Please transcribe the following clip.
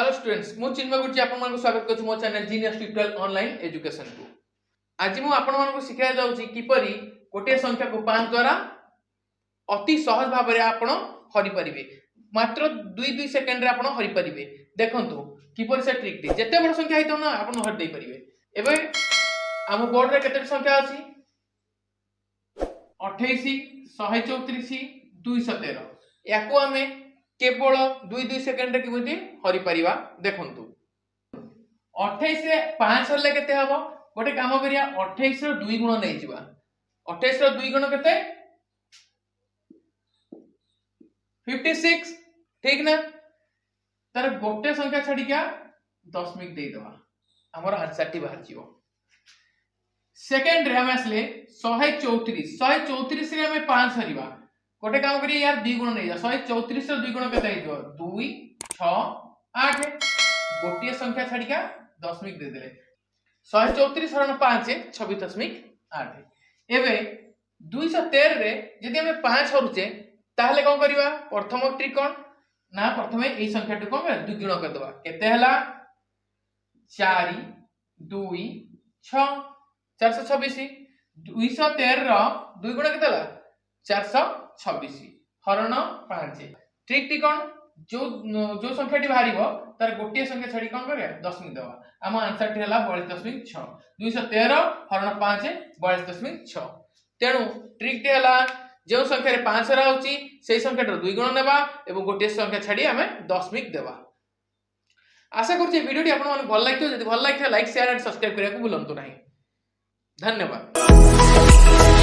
Hello students मु चिन्मय गुरुजी आपन मन को स्वागत करछु मो channel genius tutorial online education को। आज मु आपन मन को सिखाय जाउची किपरि गोटे संख्या को 5 द्वारा अति सहज भाव रे आपन हरि परिबे। मात्र 2 सेकंड रे आपन हरि परिबे। देखंतु किपरि से ट्रिक टी जते बड़ संख्या हितो ना आपन हरि देई परिबे। एबे हम बोर्ड रे केते संख्या अछि 28 134 213 याको हमें केवल 2 सेकंड रे किमति हरि परिबा। देखंतु 28 रे 5 हरले केते हबो गोटे काम करिया 28 रो 2 गुण नै जिबा 28 रो 2 गुण केते 56 ठीक ना तार गोटे संख्या छाडी क्या दशमिक दे दवा हमर आंसर टी बाहर जिवो। सेकंड रे हम आसले 134 रे हमें 5 हरिबा गोटे काम करिए यार 2 गुण नै जा 134 रो 2 गुण केते हितो 2 6 8 गोटे संख्या छाडी क्या दशमिक दे देले 134 हरण 5 26.8 एबे 213 रे यदि हमें 5 हरुचे ताहले कोन करिवा प्रथम ट्रिक कोन ना प्रथमे एई संख्या टु कोन दुगुण कर दबा केते हला 4 2 6 426 213 रो 2 गुण केते हला 426 हरण 5 ट्रिक टी कोन जो संख्या टी बाहरिबो तार गोटे संख्या छाडी कोन करिया दशमिक देबा हम आंसर टी हला 42.6 213 हरण 5 42.6 तेनु ट्रिक टी हला जो संख्या रे 5 हरा होची सेही संख्या रो 2 गुण नेबा एवं गोटे संख्या छाडी हमें दशमिक देबा। आशा करछि वीडियोटी आपन मन भल लागितो जदि भल लागितो लाइक शेयर एंड सब्सक्राइब करिया को भूलंतु नाही। धन्यवाद।